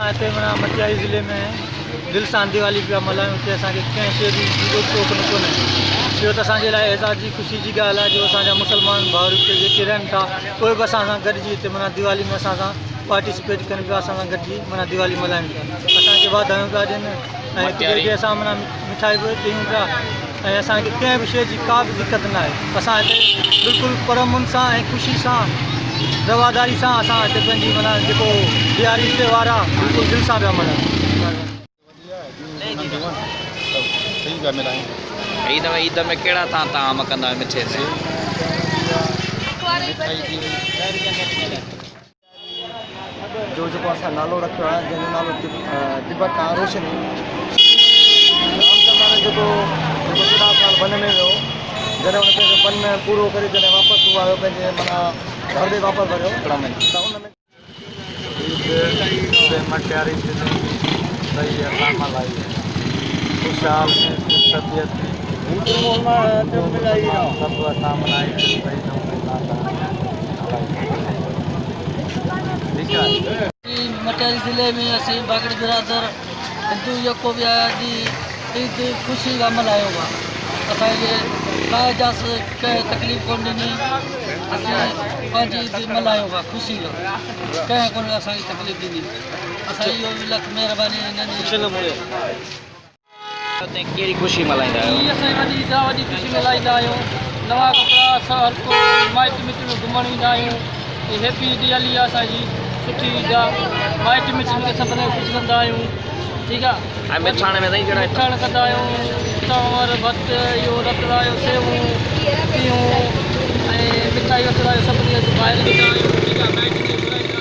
हिते माना मटियाई ज़िले में दिलि सां दिवाली पिया मल्हायूं हिते असांखे कंहिं शइ जी रोक टोक न कोन्हे। इहो त असांजे लाइ एज़ाज़ जी ख़ुशी जी ॻाल्हि आहे जो असांजा मुस्लमान भाउर हिते जेके रहनि था उहे बि असां सां गॾिजी हिते माना दिवाली में असां सां पार्टिसिपेट कनि पिया, असां सां गॾिजी माना दिवाली मल्हाइनि पिया, असांखे वाधायूं पिया ॾियनि ऐं हिक ॿिए खे असां माना मिठाई बि ॾियूं पिया ऐं असांखे कंहिं बि शइ जी का बि दिक़त न आहे। असां हिते बिल्कुलु परमुन सां ऐं ख़ुशी सां रवादारी सां असां हिते पंहिंजी माना जेको ॾियारी त्योहार आहे बिल्कुलु दिलि सां पिया मल्हायूं। ईद में कहिड़ा ताम कंदा आहियो मिठे से? जो जेको असां नालो रखियो आहे जंहिंजो नालो तिब्बत रोशनी रामचंद्र जेको 14 साल वन में वियो, जॾहिं हुन पंहिंजो वन पूरो करे जॾहिं वापसि उहो आयो पंहिंजे माना घर ॾे वापसि वरियो त हुन में मटियारी सही असां मल्हाई ख़ुशहाल में तबियत सभु असां मल्हाई मटियारी ज़िले में असीं बागड़ बिरादर हिंदू जेको बि आहे ईद ख़ुशी सां मल्हायो आहे। असांखे काई जास कंहिं तकलीफ़ कोन ॾिनी, असीं पंहिंजी ईद मल्हायो आहे ख़ुशी सां, कंहिं कोन असांखे तकलीफ़ ॾिनी। असां इहो बि लख महिरबानी हिननि कहिड़ी ख़ुशी मल्हाईंदा आहियो? असां वॾी ख़ुशी मल्हाईंदा आहियूं। नवां कपिड़ा असां हर को माइट मिट में घुमणु ईंदा आहियूं। हैप्पी दिवाली आहे असांजी सुठी ईद आहे। माइट मिट में सभिनी खे ख़ुशि कंदा आहियूं। ठीकु आहे। ऐं मिठाण में साईं कहिड़ा मिठाण कंदा आहियूं, चांवर भत इहो रखंदा आहियूं, सेवूं पियूं ऐं मिठाई रखंदा आहियूं, सभिनी खे ॿाहिरि ॾींदा आहियूं। ठीकु आहे।